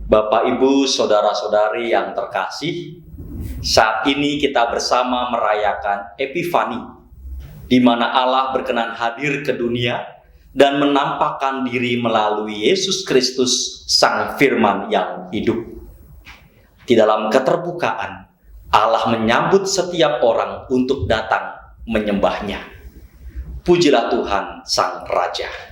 Bapak, Ibu, saudara-saudari yang terkasih, saat ini kita bersama merayakan Epifani, di mana Allah berkenan hadir ke dunia dan menampakkan diri melalui Yesus Kristus, Sang Firman yang hidup. Di dalam keterbukaan, Allah menyambut setiap orang untuk datang menyembahnya. Pujilah Tuhan, Sang Raja.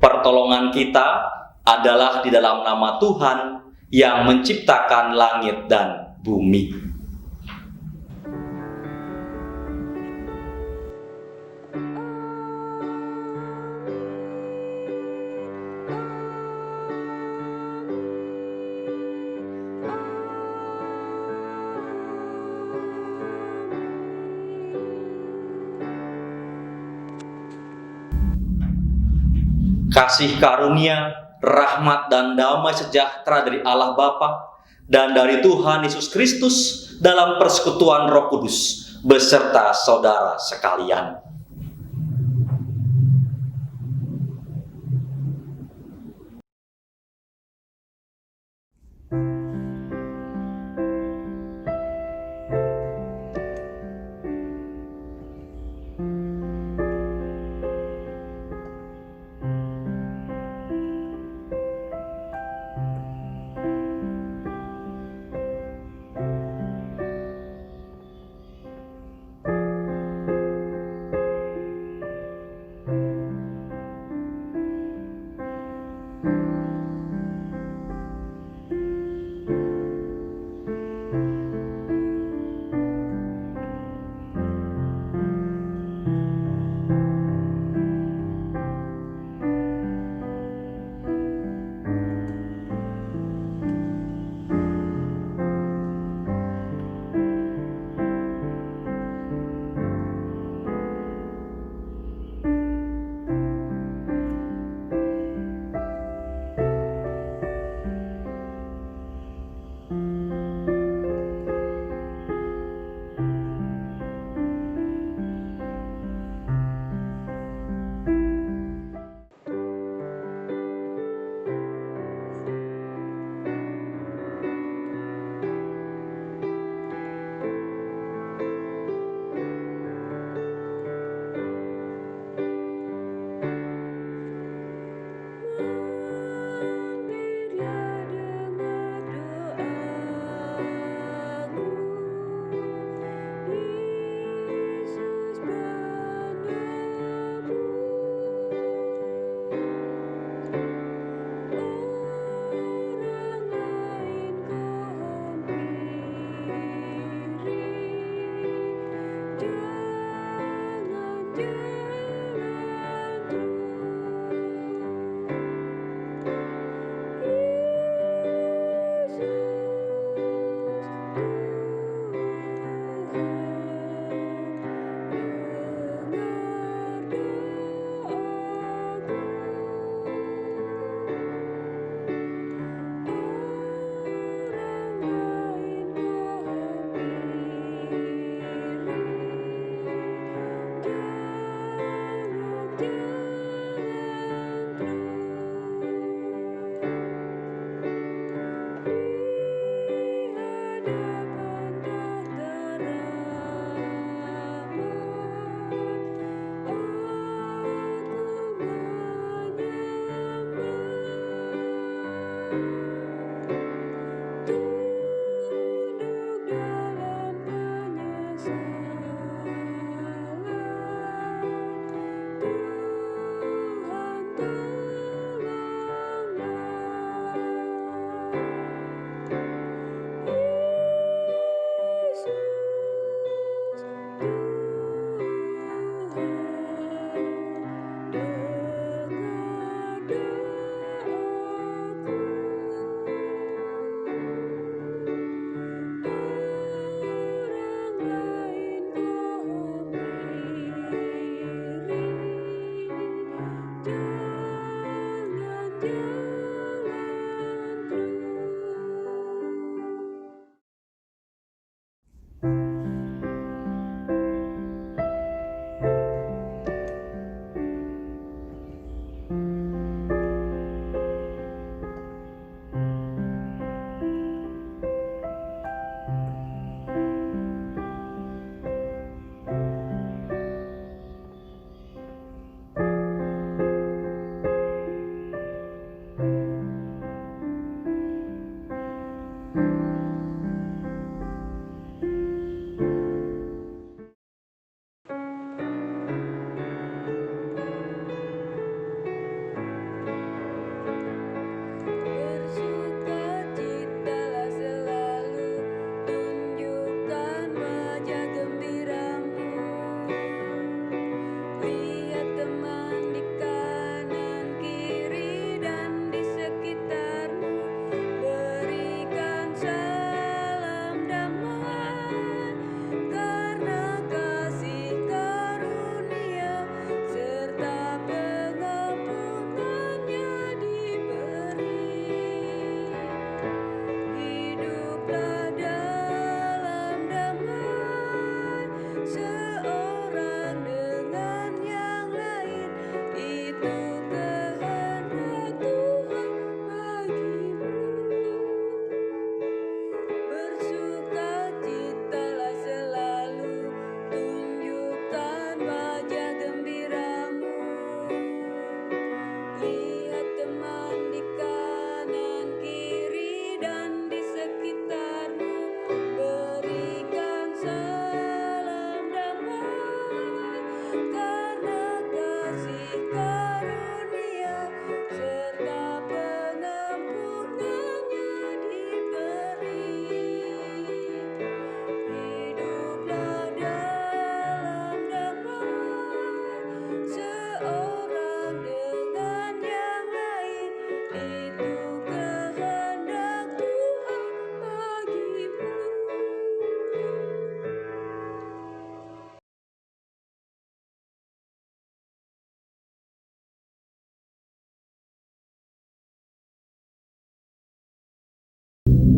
Pertolongan kita adalah di dalam nama Tuhan yang menciptakan langit dan bumi. Kasih karunia, rahmat dan damai sejahtera dari Allah Bapa dan dari Tuhan Yesus Kristus dalam persekutuan Roh Kudus beserta saudara sekalian.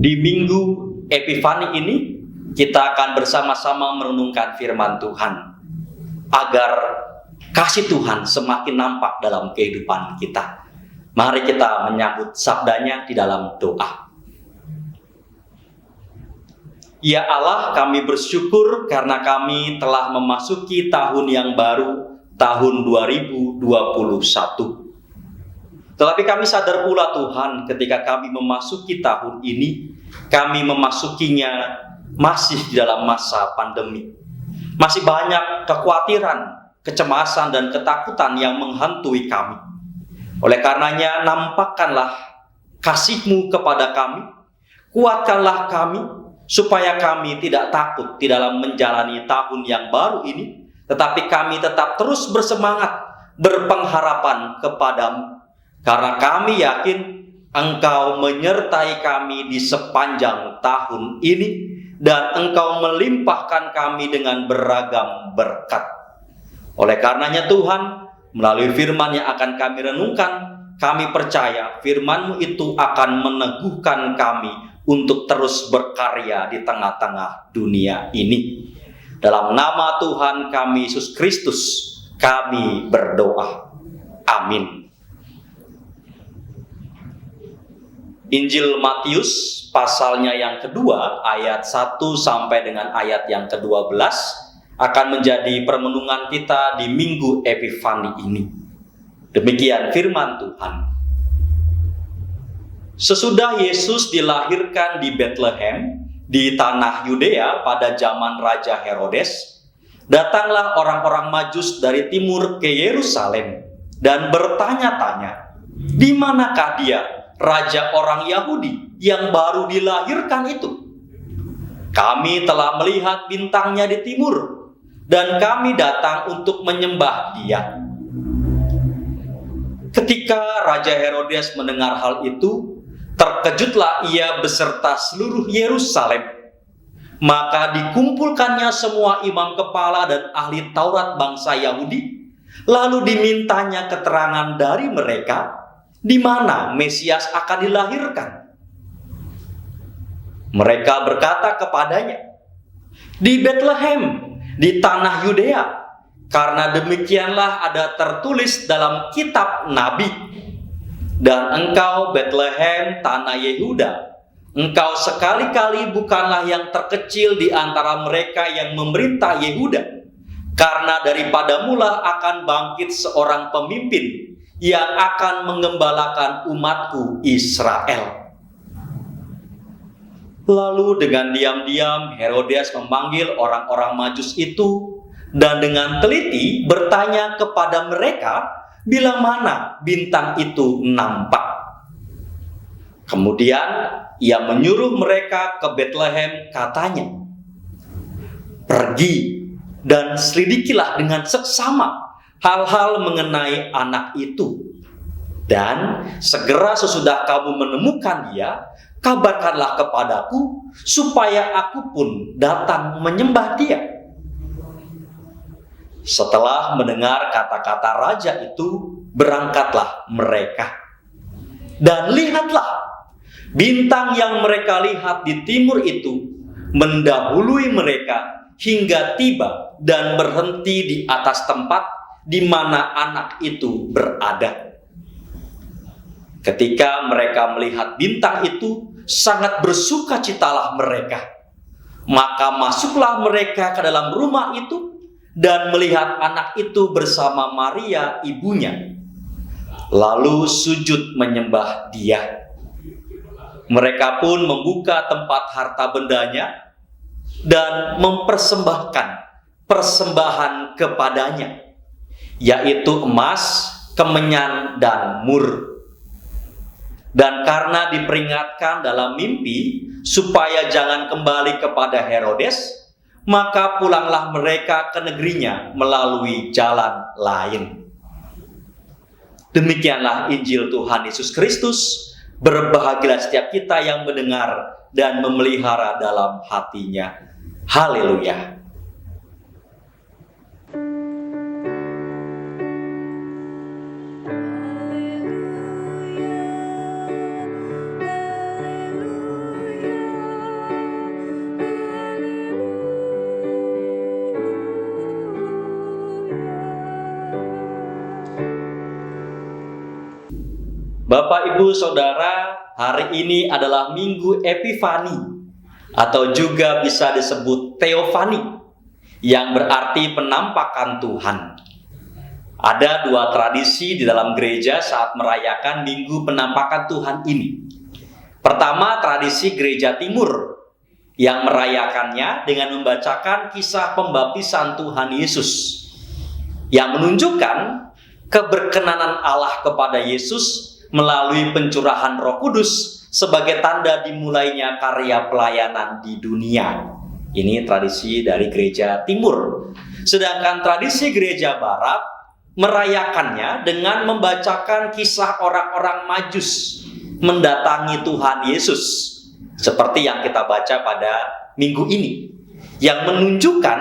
Di Minggu Epifani ini, kita akan bersama-sama merenungkan firman Tuhan agar kasih Tuhan semakin nampak dalam kehidupan kita. Mari kita menyambut sabdanya di dalam doa. Ya Allah, kami bersyukur karena kami telah memasuki tahun yang baru, tahun 2021. Tetapi kami sadar pula Tuhan, ketika kami memasuki tahun ini, kami memasukinya masih di dalam masa pandemi. Masih banyak kekhawatiran, kecemasan, dan ketakutan yang menghantui kami. Oleh karenanya, nampakkanlah kasih-Mu kepada kami, kuatkanlah kami, supaya kami tidak takut di dalam menjalani tahun yang baru ini, tetapi kami tetap terus bersemangat, berpengharapan kepadamu. Karena kami yakin Engkau menyertai kami di sepanjang tahun ini, dan Engkau melimpahkan kami dengan beragam berkat. Oleh karenanya Tuhan, melalui firman yang akan kami renungkan, kami percaya firman-Mu itu akan meneguhkan kami untuk terus berkarya di tengah-tengah dunia ini. Dalam nama Tuhan kami Yesus Kristus, kami berdoa. Amin. Injil Matius pasalnya yang kedua, ayat 1 sampai dengan ayat yang ke-12 akan menjadi permenungan kita di Minggu Epifani ini. Demikian firman Tuhan. Sesudah Yesus dilahirkan di Bethlehem, di tanah Yudea pada zaman Raja Herodes, datanglah orang-orang Majus dari timur ke Yerusalem dan bertanya-tanya, di manakah dia, Raja orang Yahudi yang baru dilahirkan itu? Kami telah melihat bintangnya di timur, dan kami datang untuk menyembah dia. Ketika Raja Herodes mendengar hal itu, terkejutlah ia beserta seluruh Yerusalem. Maka dikumpulkannya semua imam kepala dan ahli Taurat bangsa Yahudi, lalu dimintanya keterangan dari mereka di mana Mesias akan dilahirkan. Mereka berkata kepadanya, di Bethlehem, di tanah Yudea, karena demikianlah ada tertulis dalam kitab Nabi. Dan engkau Bethlehem, tanah Yehuda, engkau sekali-kali bukanlah yang terkecil di antara mereka yang memerintah Yehuda, karena daripadamulah akan bangkit seorang pemimpin yang akan mengembalakan umatku Israel. Lalu dengan diam-diam Herodes memanggil orang-orang Majus itu dan dengan teliti bertanya kepada mereka bila mana bintang itu nampak. Kemudian ia menyuruh mereka ke Betlehem, katanya, "Pergi dan selidikilah dengan seksama hal-hal mengenai anak itu. Dan segera sesudah kamu menemukan dia, kabarkanlah kepadaku supaya aku pun datang menyembah dia." Setelah mendengar kata-kata raja itu, berangkatlah mereka. Dan lihatlah, bintang yang mereka lihat di timur itu mendahului mereka hingga tiba dan berhenti di atas tempat di mana anak itu berada. Ketika mereka melihat bintang itu, sangat bersukacitalah mereka. Maka masuklah mereka ke dalam rumah itu dan melihat anak itu bersama Maria ibunya, lalu sujud menyembah dia. Mereka pun membuka tempat harta bendanya dan mempersembahkan persembahan kepadanya, yaitu emas, kemenyan, dan mur. Dan karena diperingatkan dalam mimpi supaya jangan kembali kepada Herodes, maka pulanglah mereka ke negerinya melalui jalan lain. Demikianlah Injil Tuhan Yesus Kristus. Berbahagialah setiap kita yang mendengar dan memelihara dalam hatinya. Haleluya. Bapak, Ibu, Saudara, hari ini adalah Minggu Epifani atau juga bisa disebut Teofani, yang berarti penampakan Tuhan. Ada dua tradisi di dalam gereja saat merayakan Minggu Penampakan Tuhan ini. Pertama, tradisi Gereja Timur yang merayakannya dengan membacakan kisah pembaptisan Tuhan Yesus, yang menunjukkan keberkenanan Allah kepada Yesus melalui pencurahan Roh Kudus sebagai tanda dimulainya karya pelayanan di dunia. Ini tradisi dari Gereja Timur. Sedangkan tradisi Gereja Barat merayakannya dengan membacakan kisah orang-orang Majus mendatangi Tuhan Yesus, seperti yang kita baca pada minggu ini, yang menunjukkan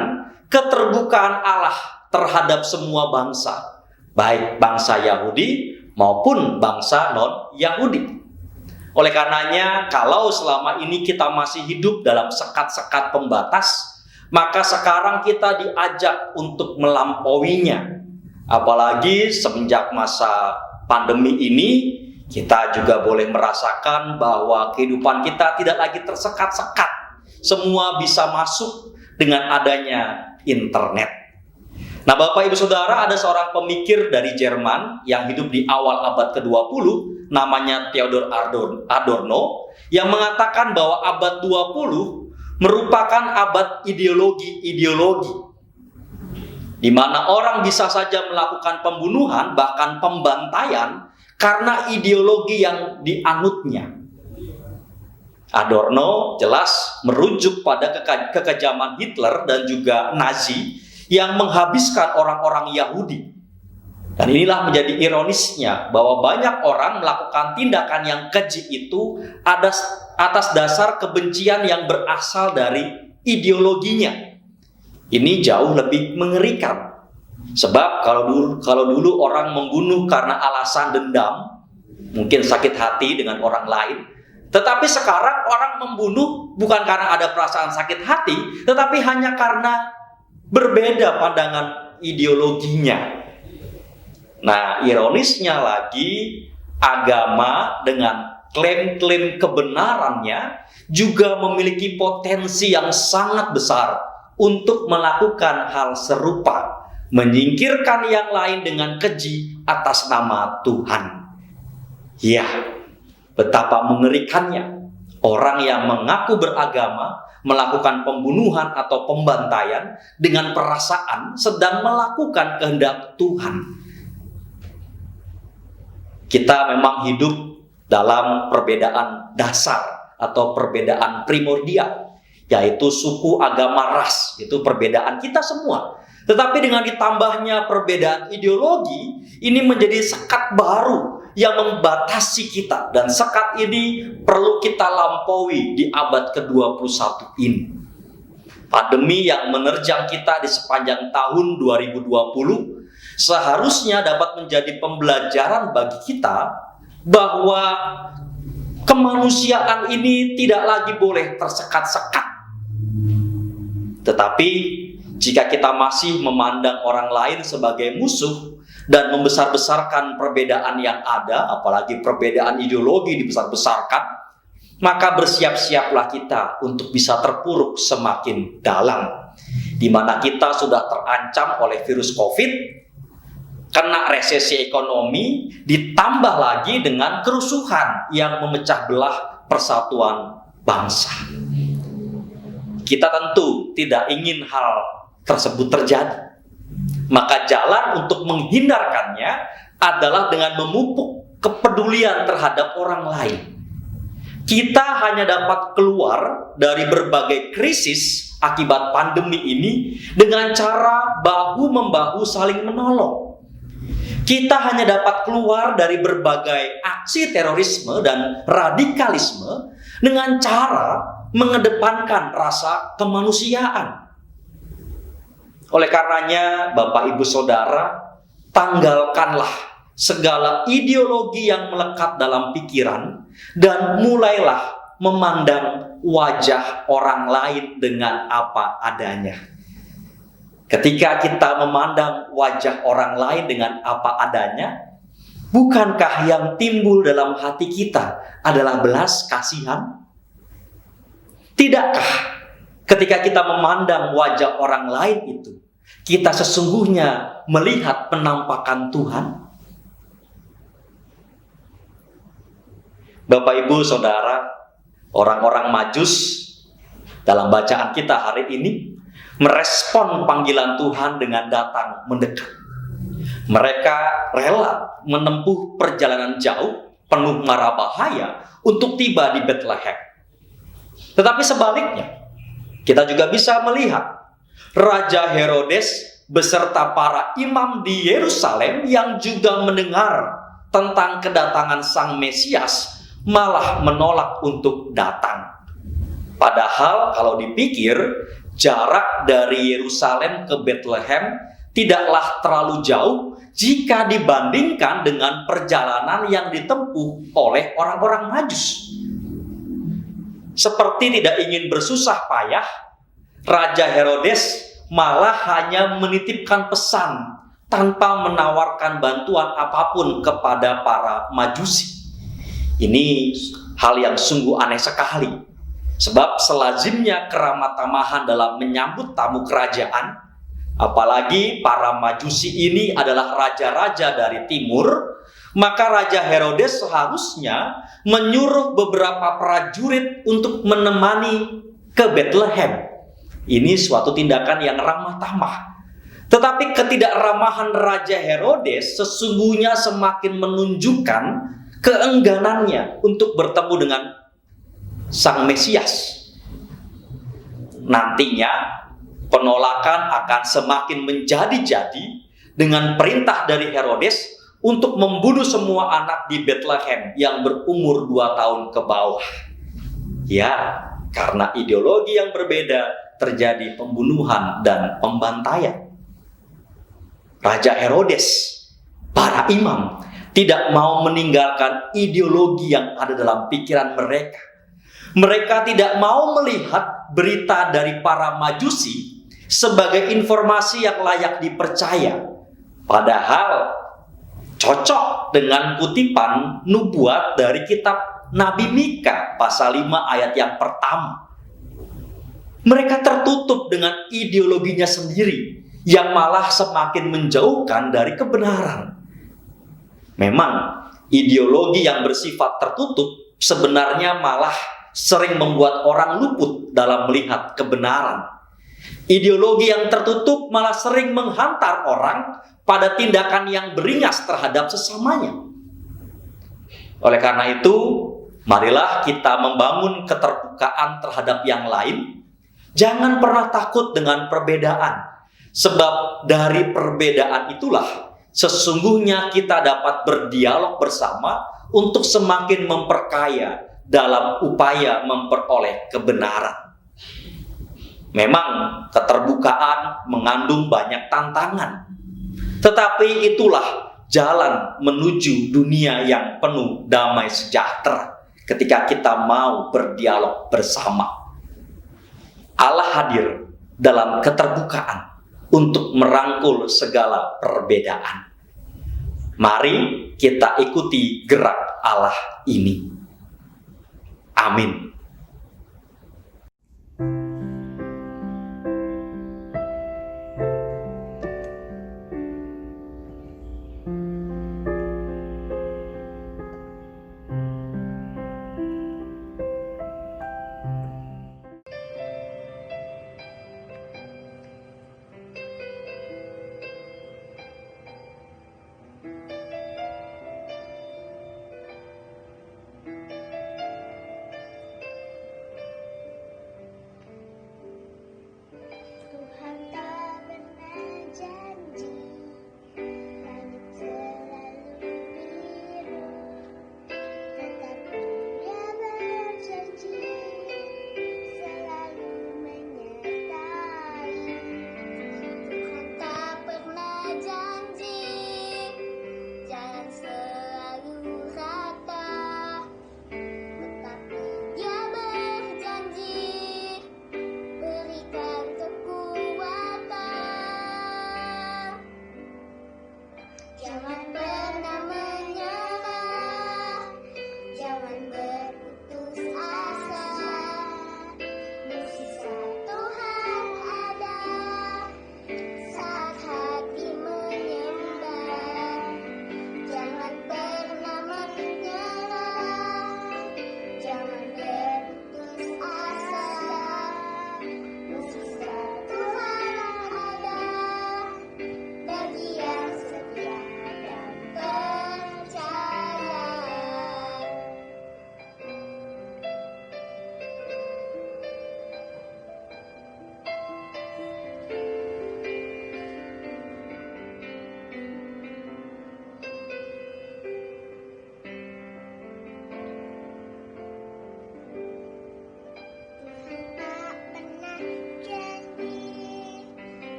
keterbukaan Allah terhadap semua bangsa, baik bangsa Yahudi maupun bangsa non-Yahudi. Oleh karenanya, kalau selama ini kita masih hidup dalam sekat-sekat pembatas, maka sekarang kita diajak untuk melampauinya. Apalagi semenjak masa pandemi ini, kita juga boleh merasakan bahwa kehidupan kita tidak lagi tersekat-sekat. Semua bisa masuk dengan adanya internet. Nah, Bapak, Ibu, Saudara, ada seorang pemikir dari Jerman yang hidup di awal abad ke-20, namanya Theodor Adorno, yang mengatakan bahwa abad 20 merupakan abad ideologi-ideologi, di mana orang bisa saja melakukan pembunuhan, bahkan pembantaian, karena ideologi yang dianutnya. Adorno jelas merujuk pada kekejaman Hitler dan juga Nazi yang menghabiskan orang-orang Yahudi. Dan inilah menjadi ironisnya bahwa banyak orang melakukan tindakan yang keji itu atas dasar kebencian yang berasal dari ideologinya. Ini jauh lebih mengerikan. Sebab kalau dulu orang membunuh karena alasan dendam, mungkin sakit hati dengan orang lain. Tetapi sekarang orang membunuh bukan karena ada perasaan sakit hati, tetapi hanya karena berbeda pandangan ideologinya. Nah, ironisnya lagi, agama dengan klaim-klaim kebenarannya juga memiliki potensi yang sangat besar untuk melakukan hal serupa, menyingkirkan yang lain dengan keji atas nama Tuhan. Ya, betapa mengerikannya. Orang yang mengaku beragama melakukan pembunuhan atau pembantaian dengan perasaan sedang melakukan kehendak Tuhan. Kita memang hidup dalam perbedaan dasar atau perbedaan primordial, yaitu suku, agama, ras. Itu perbedaan kita semua. Tetapi dengan ditambahnya perbedaan ideologi, ini menjadi sekat baru yang membatasi kita. Dan sekat ini perlu kita lampaui di abad ke-21 ini. Pandemi yang menerjang kita di sepanjang tahun 2020 seharusnya dapat menjadi pembelajaran bagi kita bahwa kemanusiaan ini tidak lagi boleh tersekat-sekat. Tetapi jika kita masih memandang orang lain sebagai musuh dan membesar-besarkan perbedaan yang ada, apalagi perbedaan ideologi dibesar-besarkan, maka bersiap-siaplah kita untuk bisa terpuruk semakin dalam, di mana kita sudah terancam oleh virus COVID, kena resesi ekonomi, ditambah lagi dengan kerusuhan yang memecah belah persatuan bangsa. Kita tentu tidak ingin hal tersebut terjadi. Maka jalan untuk menghindarkannya adalah dengan memupuk kepedulian terhadap orang lain. Kita hanya dapat keluar dari berbagai krisis akibat pandemi ini dengan cara bahu-membahu saling menolong. Kita hanya dapat keluar dari berbagai aksi terorisme dan radikalisme dengan cara mengedepankan rasa kemanusiaan. Oleh karenanya, Bapak Ibu Saudara, tanggalkanlah segala ideologi yang melekat dalam pikiran dan mulailah memandang wajah orang lain dengan apa adanya. Ketika kita memandang wajah orang lain dengan apa adanya, bukankah yang timbul dalam hati kita adalah belas kasihan? Tidakkah ketika kita memandang wajah orang lain itu, kita sesungguhnya melihat penampakan Tuhan? Bapak Ibu Saudara, orang-orang Majus dalam bacaan kita hari ini merespon panggilan Tuhan dengan datang mendekat. Mereka rela menempuh perjalanan jauh penuh mara bahaya untuk tiba di Bethlehem. Tetapi sebaliknya, kita juga bisa melihat Raja Herodes beserta para imam di Yerusalem yang juga mendengar tentang kedatangan Sang Mesias malah menolak untuk datang. Padahal kalau dipikir, jarak dari Yerusalem ke Bethlehem tidaklah terlalu jauh jika dibandingkan dengan perjalanan yang ditempuh oleh orang-orang Majus. Seperti tidak ingin bersusah payah, Raja Herodes malah hanya menitipkan pesan tanpa menawarkan bantuan apapun kepada para Majusi. Ini hal yang sungguh aneh sekali, sebab selazimnya keramah tamahan dalam menyambut tamu kerajaan, apalagi para Majusi ini adalah raja-raja dari timur, maka Raja Herodes seharusnya menyuruh beberapa prajurit untuk menemani ke Bethlehem. Ini suatu tindakan yang ramah tamah. Tetapi ketidakramahan Raja Herodes sesungguhnya semakin menunjukkan keengganannya untuk bertemu dengan Sang Mesias. Nantinya penolakan akan semakin menjadi-jadi dengan perintah dari Herodes untuk membunuh semua anak di Bethlehem yang berumur 2 tahun ke bawah. Ya, karena ideologi yang berbeda terjadi pembunuhan dan pembantaian. Raja Herodes, para imam tidak mau meninggalkan ideologi yang ada dalam pikiran mereka. Mereka tidak mau melihat berita dari para Majusi sebagai informasi yang layak dipercaya. Padahal cocok dengan kutipan nubuat dari kitab Nabi Mika pasal 5 ayat yang pertama. Mereka tertutup dengan ideologinya sendiri yang malah semakin menjauhkan dari kebenaran. Memang ideologi yang bersifat tertutup sebenarnya malah sering membuat orang luput dalam melihat kebenaran. Ideologi yang tertutup malah sering menghantar orang pada tindakan yang beringas terhadap sesamanya. Oleh karena itu, marilah kita membangun keterbukaan terhadap yang lain. Jangan pernah takut dengan perbedaan, sebab dari perbedaan itulah sesungguhnya kita dapat berdialog bersama untuk semakin memperkaya dalam upaya memperoleh kebenaran. Memang keterbukaan mengandung banyak tantangan, tetapi itulah jalan menuju dunia yang penuh damai sejahtera ketika kita mau berdialog bersama. Allah hadir dalam keterbukaan untuk merangkul segala perbedaan. Mari kita ikuti gerak Allah ini. Amin.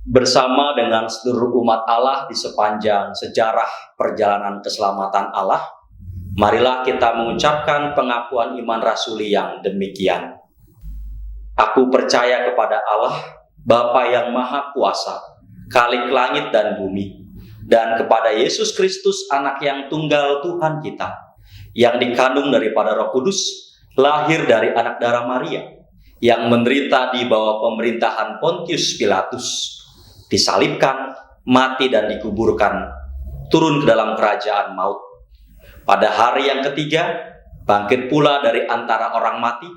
Bersama dengan seluruh umat Allah di sepanjang sejarah perjalanan keselamatan Allah, Marilah kita mengucapkan pengakuan iman rasuli yang demikian. Aku percaya kepada Allah, Bapa yang Maha Kuasa, Khalik langit dan bumi, dan kepada Yesus Kristus, Anak yang tunggal Tuhan kita, yang dikandung daripada Roh Kudus, lahir dari anak darah Maria, yang menderita di bawah pemerintahan Pontius Pilatus, disalibkan, mati dan dikuburkan, turun ke dalam kerajaan maut. Pada hari yang ketiga, bangkit pula dari antara orang mati,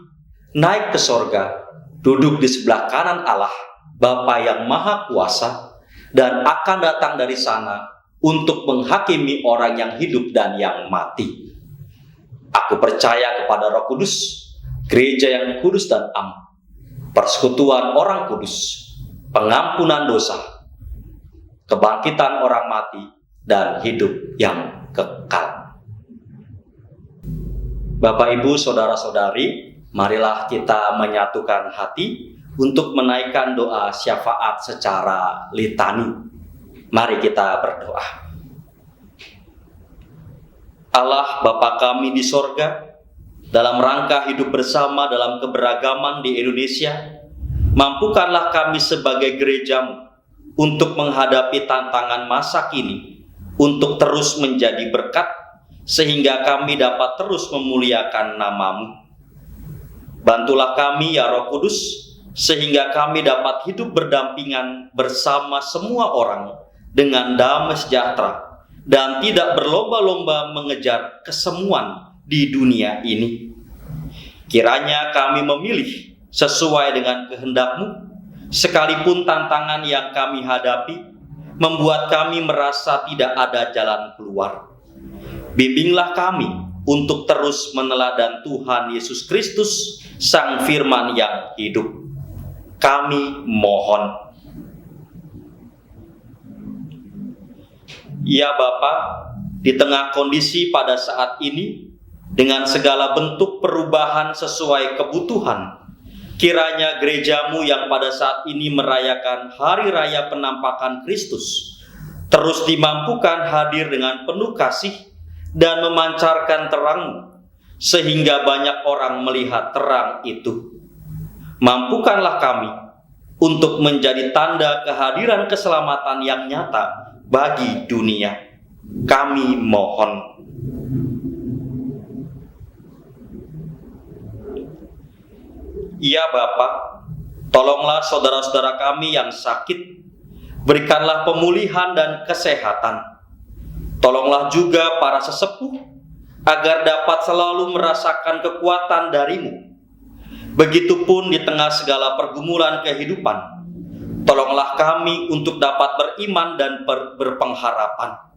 naik ke sorga, duduk di sebelah kanan Allah, Bapa yang Maha Kuasa, dan akan datang dari sana untuk menghakimi orang yang hidup dan yang mati. Aku percaya kepada Roh Kudus, gereja yang kudus dan am, persekutuan orang kudus, pengampunan dosa, kebangkitan orang mati, dan hidup yang kekal. Bapak, Ibu, Saudara-saudari, marilah kita menyatukan hati untuk menaikkan doa syafaat secara litani. Mari kita berdoa. Allah Bapa kami di sorga, dalam rangka hidup bersama dalam keberagaman di Indonesia, mampukanlah kami sebagai gereja-Mu untuk menghadapi tantangan masa kini, untuk terus menjadi berkat, sehingga kami dapat terus memuliakan nama-Mu. Bantulah kami ya Roh Kudus, sehingga kami dapat hidup berdampingan bersama semua orang dengan damai sejahtera, dan tidak berlomba-lomba mengejar kesemuan di dunia ini. Kiranya kami memilih sesuai dengan kehendak-Mu, sekalipun tantangan yang kami hadapi membuat kami merasa tidak ada jalan keluar. Bimbinglah kami untuk terus meneladan Tuhan Yesus Kristus, Sang Firman yang hidup. Kami mohon. Ya Bapa, di tengah kondisi pada saat ini, dengan segala bentuk perubahan sesuai kebutuhan, kiranya gereja-Mu yang pada saat ini merayakan Hari Raya Penampakan Kristus, terus dimampukan hadir dengan penuh kasih dan memancarkan terang, sehingga banyak orang melihat terang itu. Mampukanlah kami untuk menjadi tanda kehadiran keselamatan yang nyata bagi dunia. Kami mohon. Ya Bapa, tolonglah saudara-saudara kami yang sakit, berikanlah pemulihan dan kesehatan. Tolonglah juga para sesepuh, agar dapat selalu merasakan kekuatan dari-Mu. Begitupun di tengah segala pergumulan kehidupan, tolonglah kami untuk dapat beriman dan berpengharapan.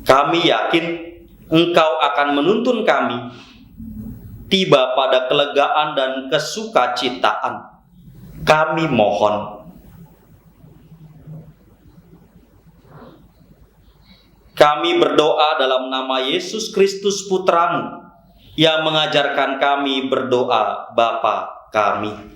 Kami yakin Engkau akan menuntun kami tiba pada kelegaan dan kesukacitaan. Kami mohon. Kami berdoa dalam nama Yesus Kristus Putra-Mu, yang mengajarkan kami berdoa Bapa kami.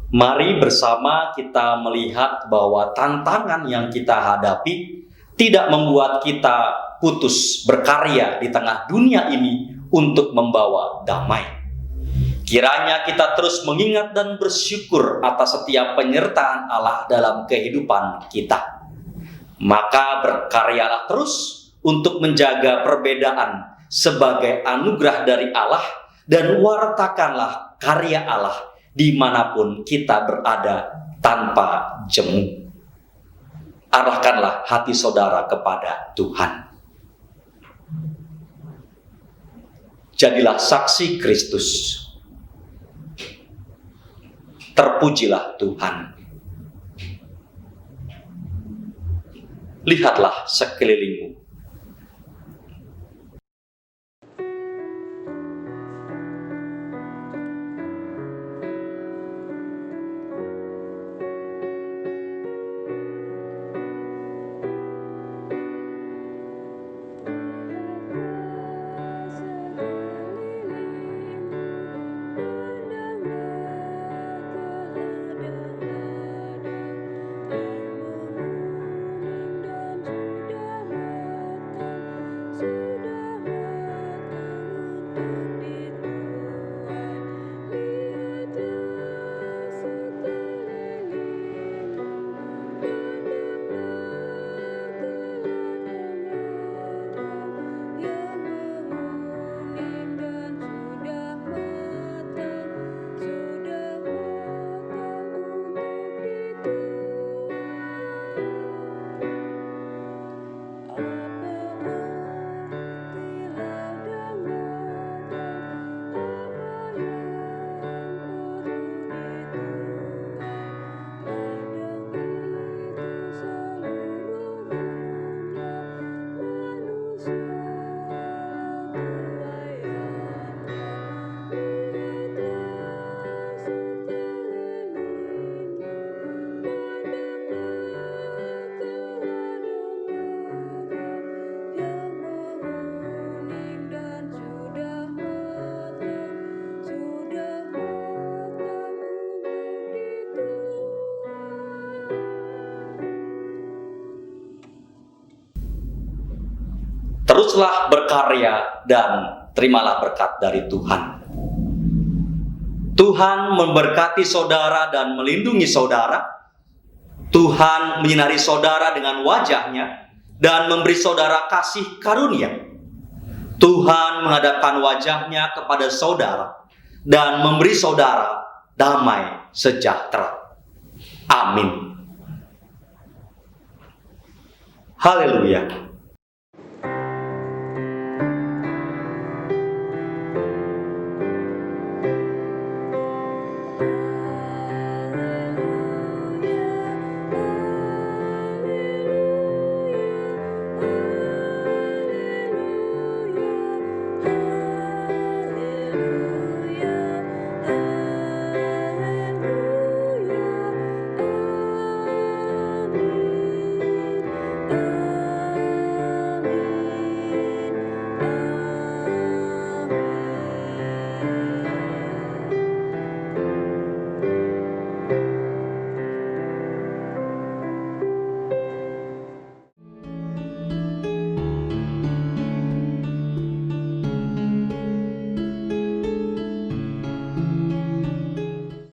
Mari bersama kita melihat bahwa tantangan yang kita hadapi tidak membuat kita putus berkarya di tengah dunia ini untuk membawa damai. Kiranya kita terus mengingat dan bersyukur atas setiap penyertaan Allah dalam kehidupan kita. Maka berkaryalah terus untuk menjaga perbedaan sebagai anugerah dari Allah, dan wartakanlah karya Allah dimanapun kita berada tanpa jemu. Arahkanlah hati saudara kepada Tuhan. Jadilah saksi Kristus. Terpujilah Tuhan. Lihatlah sekelilingmu. Teruslah berkarya dan terimalah berkat dari Tuhan. Tuhan memberkati saudara dan melindungi saudara. Tuhan menyinari saudara dengan wajah-Nya dan memberi saudara kasih karunia. Tuhan menghadapkan wajah-Nya kepada saudara dan memberi saudara damai sejahtera. Amin. Haleluya.